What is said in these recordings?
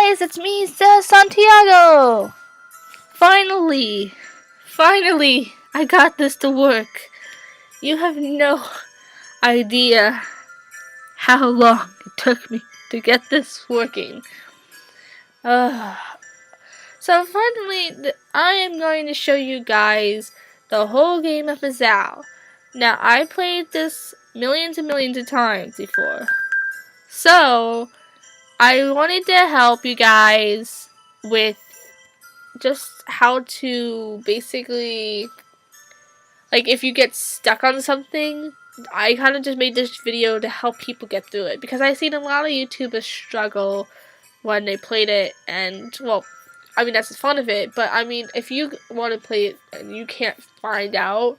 guys, it's me, Santiago! Finally, I got this to work. You have no idea how long it took me to get this working. So finally, I am going to show you guys the whole game of Misao. Now, I played this millions and millions of times before. So, I wanted to help you guys with just how to basically, like, if you get stuck on something, I kind of just made this video to help people get through it, because I've seen a lot of YouTubers struggle when they played it, and, well, I mean, that's the fun of it, but, I mean, if you want to play it and you can't find out,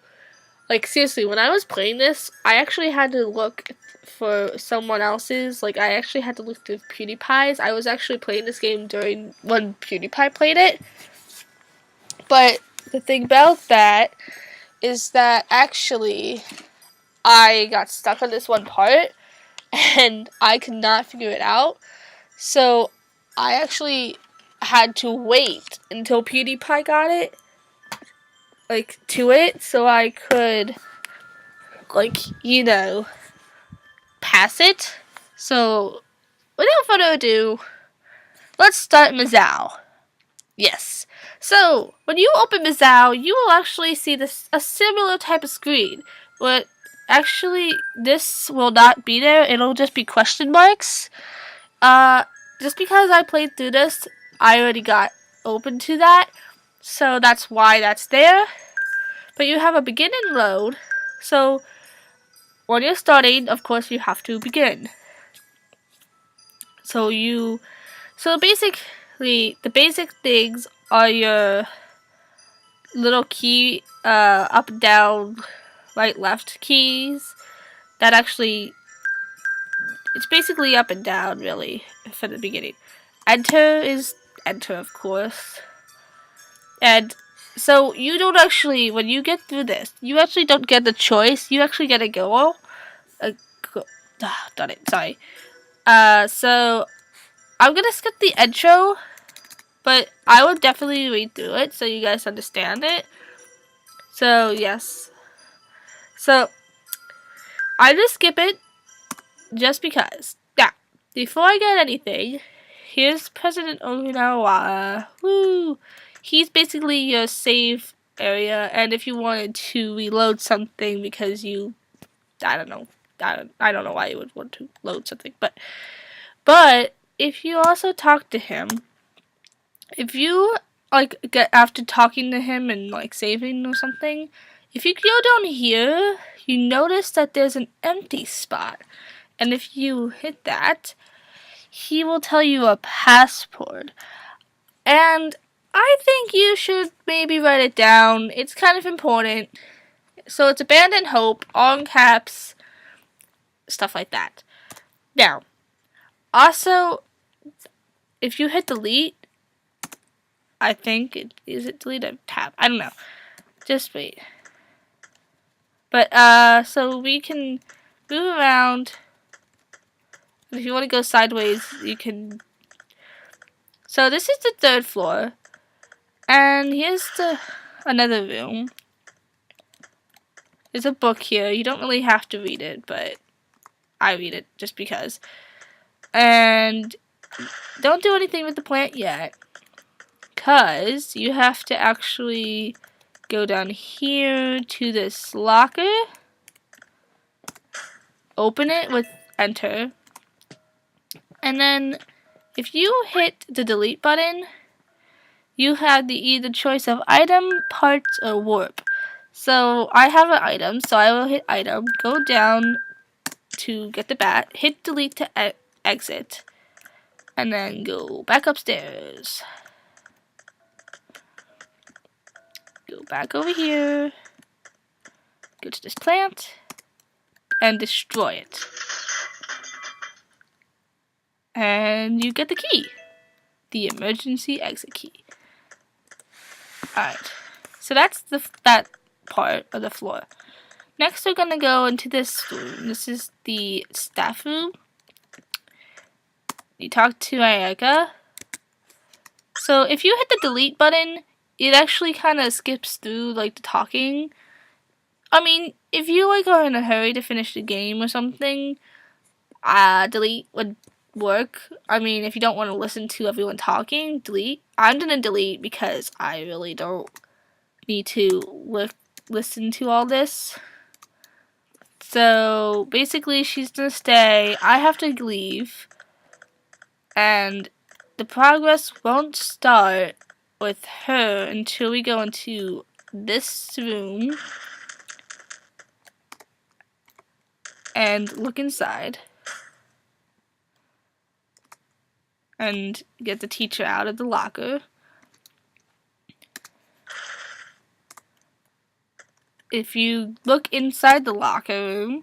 like, seriously, when I was playing this, I actually had to look for someone else's, like, I actually had to look through PewDiePie's. I was actually playing this game during when PewDiePie played it, but the thing about that is that actually I got stuck on this one part, and I could not figure it out, so I actually had to wait until PewDiePie got it, like, to it, so I could, like, you know, pass it. So, without further ado, let's start Misao. Yes. So, when you open Misao, you will actually see a similar type of screen, but actually, this will not be there. It'll just be question marks. Just because I played through this, I already got open to that, so that's why that's there. But you have a begin and load, so when you're starting, of course, you have to begin. So basically, the basic things are your little key, up, down, right, left keys. That actually, it's basically up and down, really, for the beginning. Enter is enter, of course. And so you don't actually, when you get through this, you actually don't get the choice. You actually get a go. Done it. Sorry. So I'm gonna skip the intro, but I would definitely read through it so you guys understand it. So yes. So I just skip it just because. Now, before I get anything, here's President Okinawa. Woo! He's basically your save area, and if you wanted to reload something because you, I don't know why you would want to load something, but if you also talk to him, if you get after talking to him and like saving or something, if you go down here, you notice that there's an empty spot, and if you hit that, he will tell you a password, and I think you should maybe write it down. It's kind of important. So it's abandon hope, all in caps, stuff like that. Now, also, if you hit delete, I think is it delete or tab? I don't know. Just wait. But so we can move around. If you want to go sideways, you can. So this is the 3rd floor, and here's another room. There's a book here. You don't really have to read it, but I read it just because. And don't do anything with the plant yet, because you have to actually go down here to this locker, open it with enter, and then if you hit the delete button, you have the either choice of item, parts, or warp. So I have an item, so I will hit item, go down to get the bat, hit delete to exit, and then go back upstairs. Go back over here, go to this plant, and destroy it. And you get the key, the emergency exit key. Alright, so that's that part of the floor. Next, we're gonna go into this room. This is the staff room. You talk to Ayaka, So if you hit the delete button, it actually kind of skips through like the talking. I mean, if you like are in a hurry to finish the game or something, delete would work. I mean, if you don't want to listen to everyone talking, delete. I'm gonna delete because I really don't need to listen to all this. So basically, she's gonna stay. I have to leave, and the progress won't start with her until we go into this room and look inside and get the teacher out of the locker. If you look inside the locker room,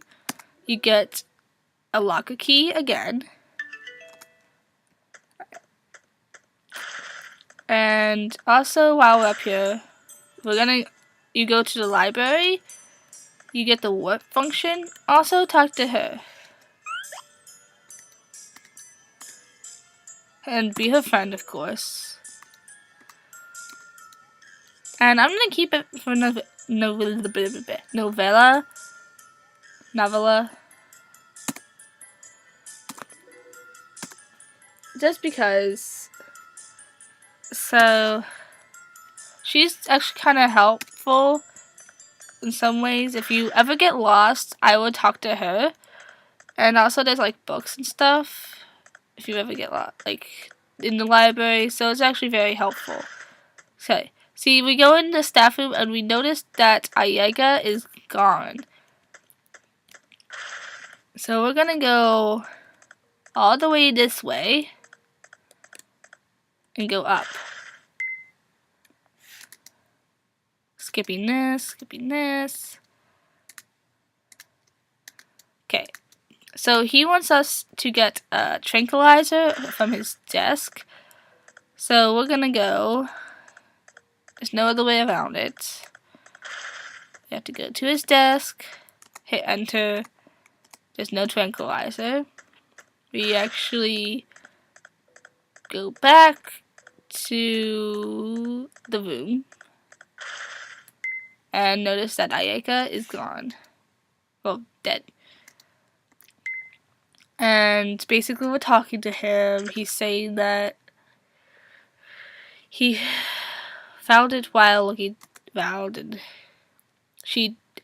you get a locker key again. And also, while we're up here, you go to the library, you get the warp function, also talk to her. And be her friend, of course. And I'm gonna keep it for novella. Just because. So, she's actually kind of helpful in some ways. If you ever get lost, I would talk to her. And also, there's like books and stuff. If you ever get lost, like in the library, so it's actually very helpful. Okay, see, we go in the staff room and we notice that Ayega is gone. So we're gonna go all the way this way and go up. Skipping this. Okay, so he wants us to get a tranquilizer from his desk. So we're gonna go. There's no other way around it. You have to go to his desk, hit enter. There's no tranquilizer. We actually go back to the room and notice that Ayeka is gone. Well, dead. And basically we're talking to him. He's saying that he found it while looking around,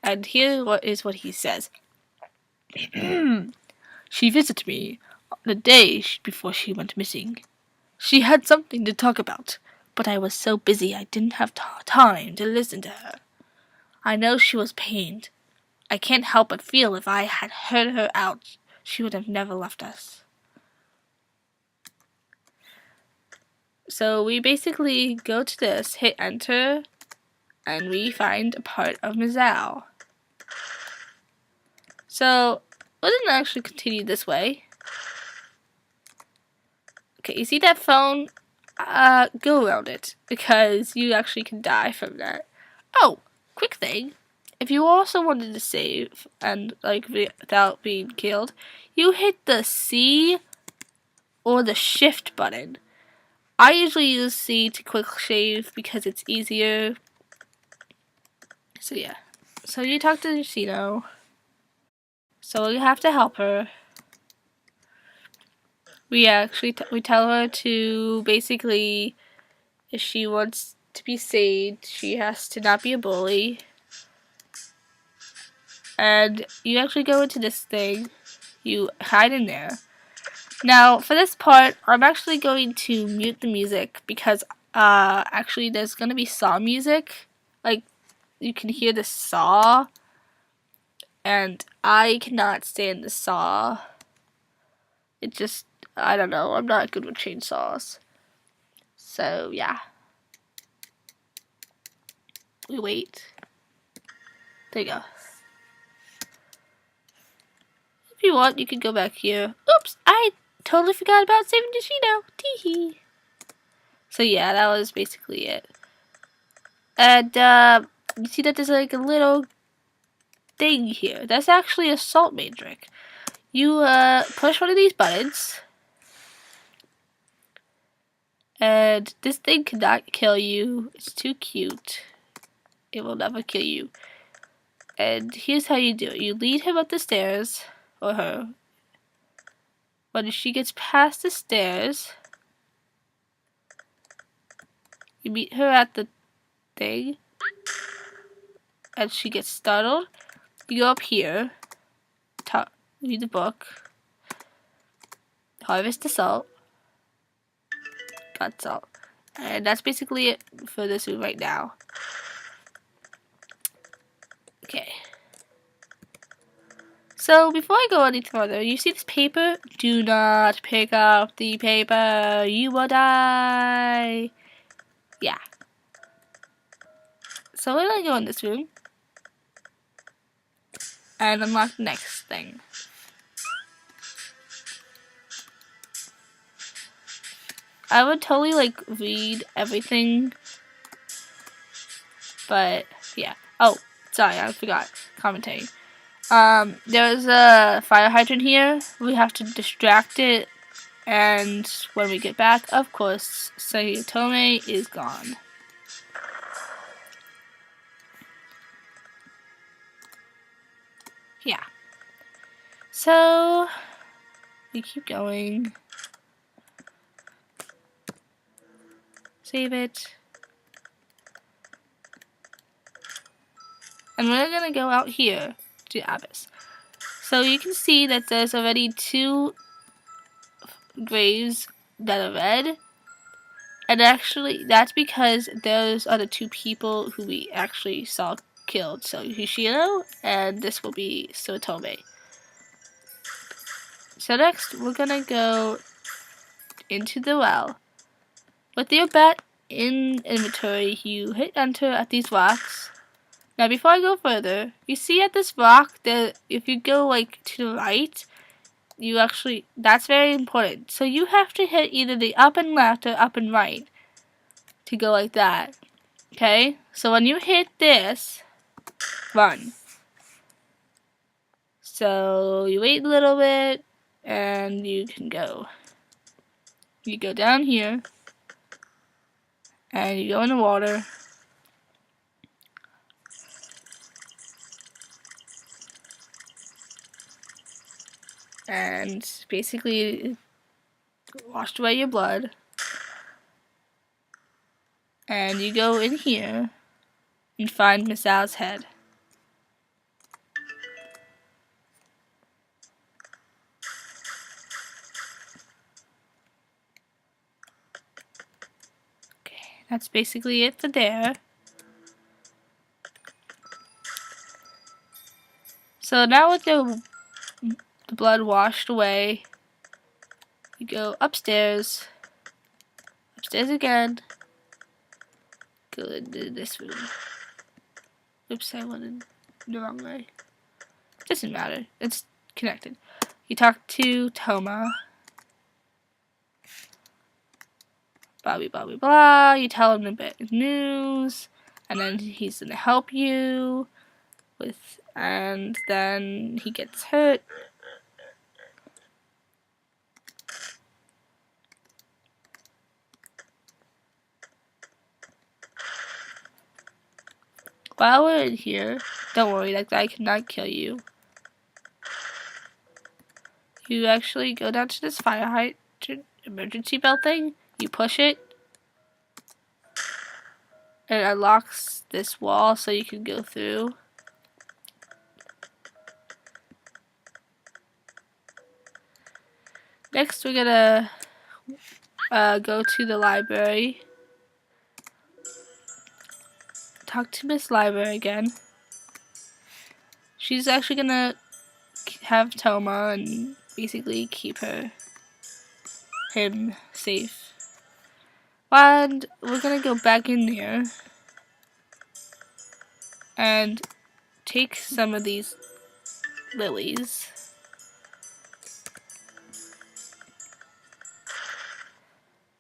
and here is what he says. She visited me the day before she went missing. She had something to talk about, but I was so busy I didn't have time to listen to her. I know she was pained. I can't help but feel if I had heard her out, she would have never left us. So we basically go to this, hit enter, and we find a part of Misao. So we're gonna actually continue this way. Okay, you see that phone? Go around it, because you actually can die from that. Oh, quick thing. If you also wanted to save, and like without being killed, you hit the C or the shift button. I usually use C to quick save because it's easier. So yeah. So you talk to Yoshino. So you have to help her. We actually we tell her to basically, if she wants to be saved, she has to not be a bully. And you actually go into this thing. You hide in there. Now, for this part, I'm actually going to mute the music because actually there's going to be saw music. Like, you can hear the saw. And I cannot stand the saw. It just, I don't know, I'm not good with chainsaws. So, yeah. We wait. There you go. If you want, you can go back here. Oops, I totally forgot about saving Yoshino. Teehee. So, yeah, that was basically it. And, you see that there's like a little thing here. That's actually a salt matrix. You, push one of these buttons. And this thing cannot kill you. It's too cute. It will never kill you. And here's how you do it. You lead him up the stairs, or her. When she gets past the stairs, you meet her at the thing, and she gets startled. You go up here, read the book, harvest the salt, got salt. And that's basically it for this room right now. Okay. So before I go any further, you see this paper? Do not pick up the paper. You will die. Yeah. So we're gonna go in this room and unlock the next thing. I would totally like read everything, but yeah. Oh, sorry, I forgot commentating. There's a fire hydrant here. We have to distract it, and when we get back, of course, Sayotome is gone. Yeah. So we keep going. Save it. And we're gonna go out here to Abyss. So you can see that there's already 2 graves that are red. And actually, that's because those are the 2 people who we actually saw killed. So Hoshino, and this will be Sotome. So next, we're gonna go into the well. With your bat in inventory, you hit enter at these rocks. Now before I go further, you see at this rock that if you go like to the right, you actually, that's very important. So you have to hit either the up and left or up and right to go like that. Okay? So when you hit this, run. So you wait a little bit and you can go. You go down here and you go in the water. And basically washed away your blood. And you go in here and find Misao's head. Okay, that's basically it for there. So now with the blood washed away, you go upstairs, upstairs again, go into this room. Oops, I went in the wrong way. Doesn't matter, it's connected. You talk to Toma. Blah, blah, blah, blah. You tell him the bad news, and then he's gonna help you with, and then he gets hurt. While we're in here, don't worry, that guy cannot kill you. You actually go down to this fire hydrant emergency bell thing, you push it, and it unlocks this wall so you can go through. Next, we're gonna go to the library. Talk to Miss Library again. She's actually gonna have Toma and basically keep him safe. And we're gonna go back in there and take some of these lilies.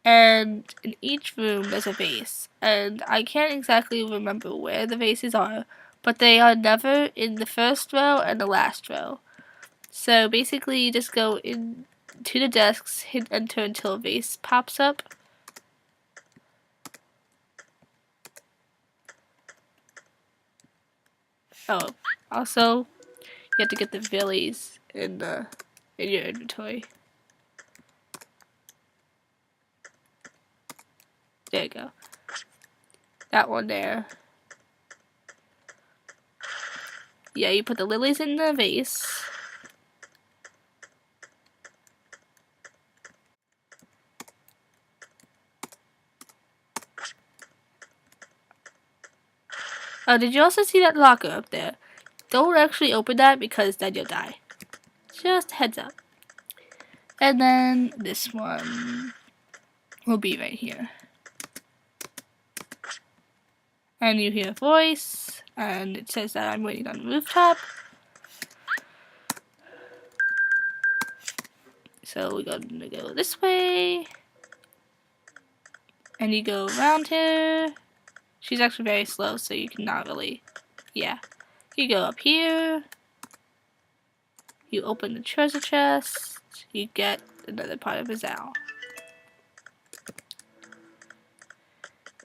And in each room there's a vase, and I can't exactly remember where the vases are, but they are never in the first row and the last row. So basically you just go in to the desks, hit enter until a vase pops up, Oh, also, you have to get the Villies in your inventory. There you go. That one there. Yeah, you put the lilies in the vase. Oh, did you also see that locker up there? Don't actually open that because then you'll die. Just heads up. And then this one will be right here. And you hear a voice, and it says that I'm waiting on the rooftop. So we're gonna go this way. And you go around here. She's actually very slow, so you cannot really, yeah. You go up here. You open the treasure chest. You get another part of Misao.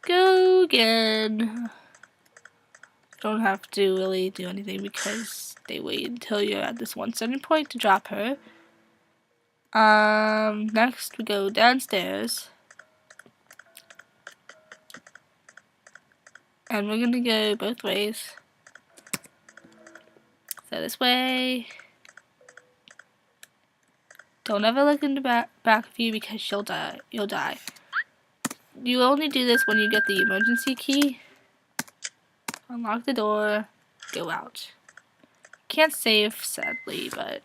Go again. Don't have to really do anything because they wait until you're at this one certain point to drop her. Next we go downstairs. And we're gonna go both ways. So this way. Don't ever look in the back of you because you'll die. You'll die. You only do this when you get the emergency key. Unlock the door. Go out. Can't save, sadly, but...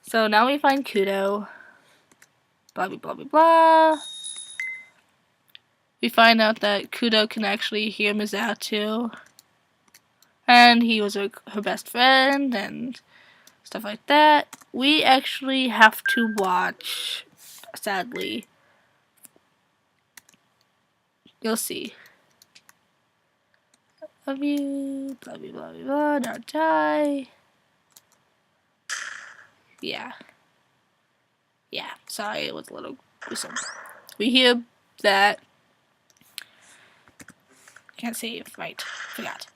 So now we find Kudo. Blah, blah, blah, blah, blah. We find out that Kudo can actually hear Misao too. And he was her best friend and stuff like that. We actually have to watch, sadly. You'll see. Love you, blah, blah, blah, blah, blah, not die. Yeah. Yeah, sorry, it was a little gruesome. We hear that. Can't save, right. Forgot.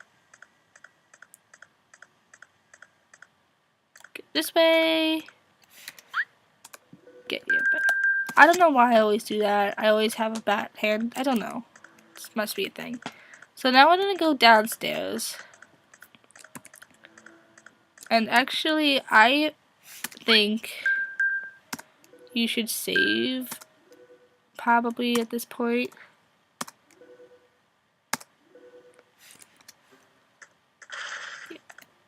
Get this way. Get your bat. I don't know why I always do that. I always have a bat hand. I don't know. This must be a thing. So now we're gonna go downstairs. And actually, I think you should save probably at this point.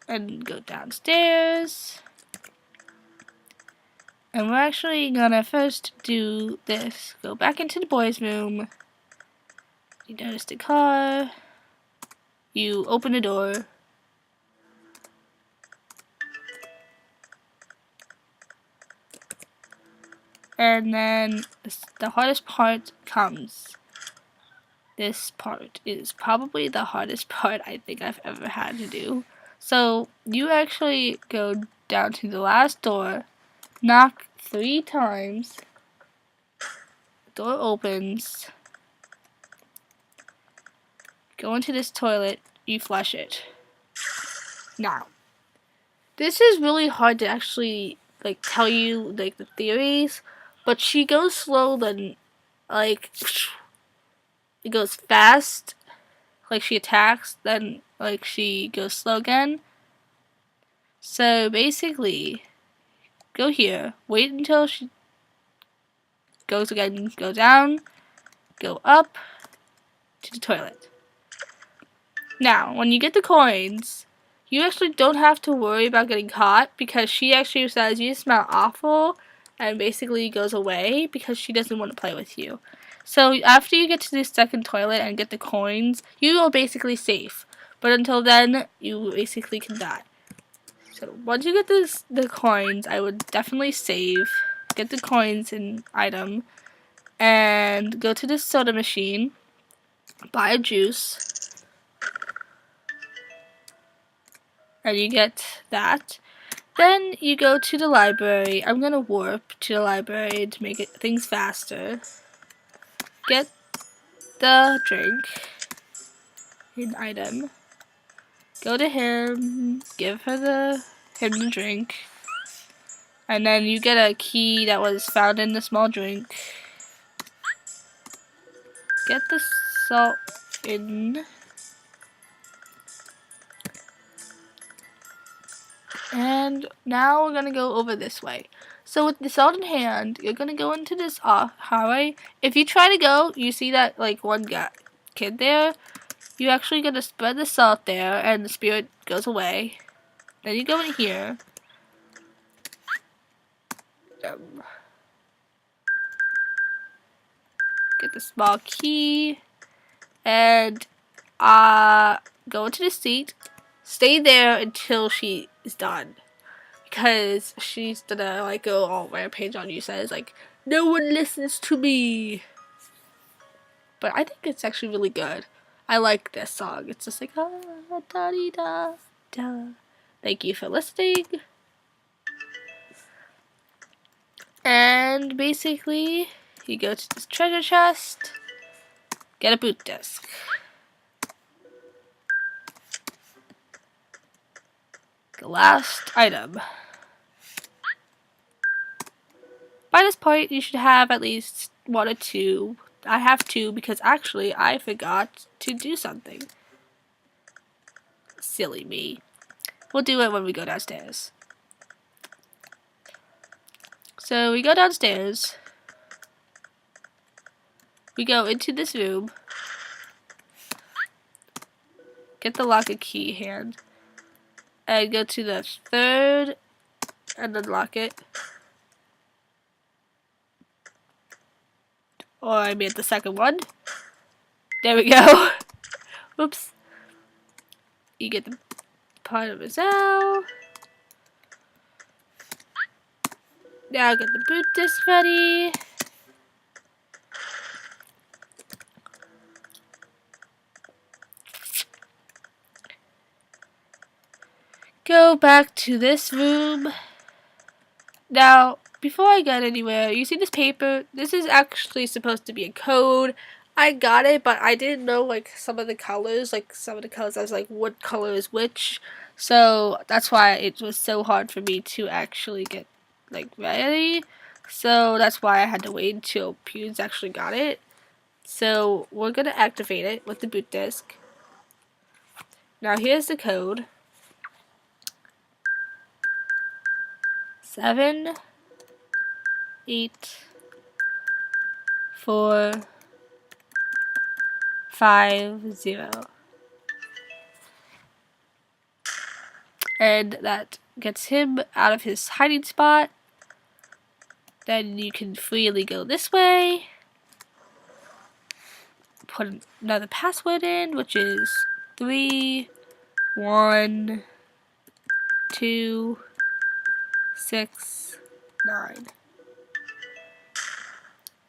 And go downstairs. And we're actually gonna first do this. Go back into the boys' room. You notice the car. You open the door. And then the hardest part comes. This part is probably the hardest part I think I've ever had to do. So you actually go down to the last door, knock 3 times, the door opens, go into this toilet, you flush it. Now, this is really hard to actually like tell you like the theories, but she goes slow then like it goes fast, like she attacks, then like she goes slow again. So basically, go here, wait until she goes again, go down, go up to the toilet. Now, when you get the coins, you actually don't have to worry about getting caught because she actually says you smell awful and basically goes away because she doesn't want to play with you. So after you get to the second toilet and get the coins, you are basically safe. But until then, you basically can die. So once you get the coins, I would definitely save, get the coins and item, and go to the soda machine, buy a juice, and you get that. Then you go to the library. I'm gonna warp to the library to make things faster. Get the drink, an item. Go to him, give him the drink, and then you get a key that was found in the small drink. Get the salt in. And now we're gonna go over this way. So with the salt in hand, you're gonna go into this highway. If you try to go, you see that like one kid there. You actually gonna spread the salt there, and the spirit goes away. Then you go in here. Get the small key, and go into the seat. Stay there until she is done, because she's gonna like go all rampage on you. Says like, no one listens to me. But I think it's actually really good. I like this song. It's just like da dee da da. Thank you for listening. And basically, you go to this treasure chest, get a boot disc. The last item. By this point, you should have at least 1 or 2. I have 2 because actually I forgot to do something. Silly me. We'll do it when we go downstairs. So we go downstairs. We go into this room. Get the lock and key hand. And go to the 3rd and unlock it. Or I made the 2nd one. There we go. Whoops. You get the part of Misao. Now get the boot disc ready. Go back to this room. Now, before I get anywhere, you see this paper? This is actually supposed to be a code. I got it, but I didn't know like some of the colors. Like some of the colors, I was like, what color is which? So that's why it was so hard for me to actually get like ready. So that's why I had to wait until Pewds actually got it. So we're gonna activate it with the boot disc. Now here's the code. 7, 8, 4, 5, 0. And that gets him out of his hiding spot. Then you can freely go this way. Put another password in, which is 3, 1, 2, 6, 9.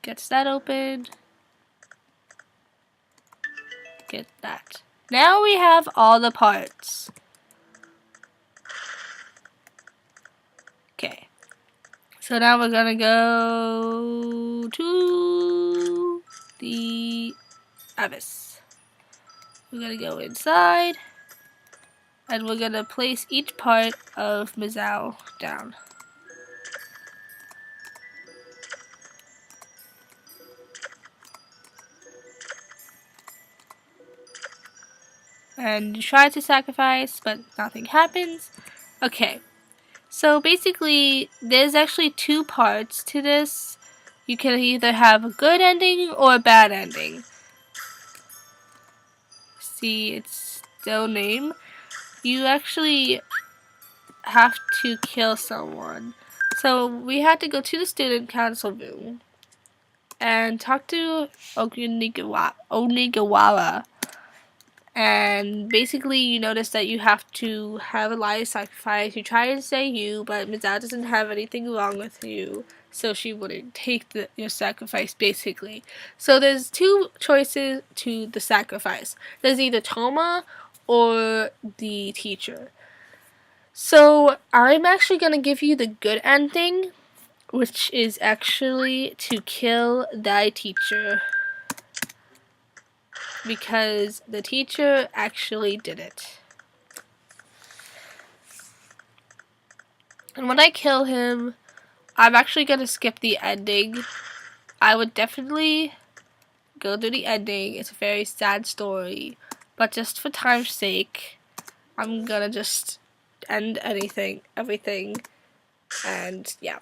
Gets that open. Get that. Now we have all the parts. Okay. So now we're gonna go to the abyss. We're gonna go inside. And we're gonna place each part of Misao down. And you try to sacrifice, but nothing happens. Okay, so basically, there's actually 2 parts to this. You can either have a good ending or a bad ending. See, it's still name. You actually have to kill someone. So we had to go to the student council room and talk to Onigawara. And basically, you notice that you have to have a live sacrifice. You try to say you, but Misao doesn't have anything wrong with you, so she wouldn't take your sacrifice, basically. So there's 2 choices to the sacrifice. There's either Toma or the teacher. So I'm actually going to give you the good ending, which is actually to kill thy teacher. Because the teacher actually did it. And when I kill him, I'm actually going to skip the ending. I would definitely go through the ending. It's a very sad story. But just for time's sake, I'm going to just end everything. And yeah.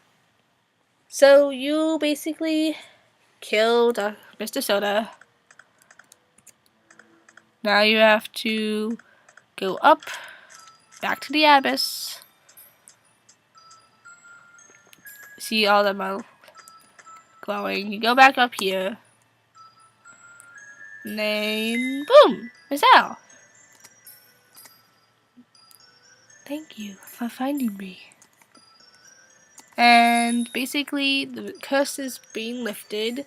So you basically killed Mr. Soda. Now you have to go up, back to the abyss. See all the glowing. You go back up here. And then, boom! Misao! Thank you for finding me. And basically, the curse is being lifted.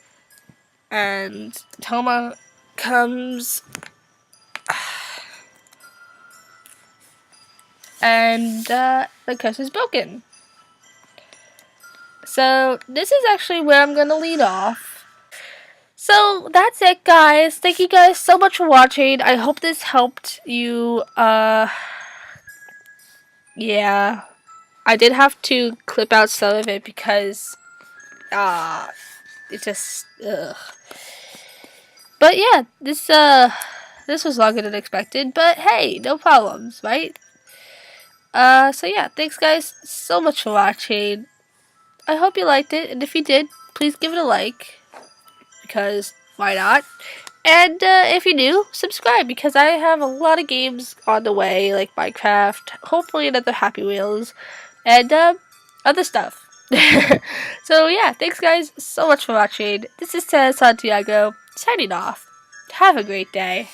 And Toma comes. And the curse is broken. So, this is actually where I'm going to lead off. So, that's it, guys. Thank you guys so much for watching. I hope this helped you. Yeah. I did have to clip out some of it because, it just, ugh. But yeah, this was longer than expected, but hey, no problems, right? So yeah, thanks guys so much for watching. I hope you liked it, and if you did, please give it a like, because why not? And if you do, subscribe, because I have a lot of games on the way, like Minecraft, hopefully another Happy Wheels, and other stuff. So yeah, thanks guys so much for watching. This is Santiago, signing off. Have a great day.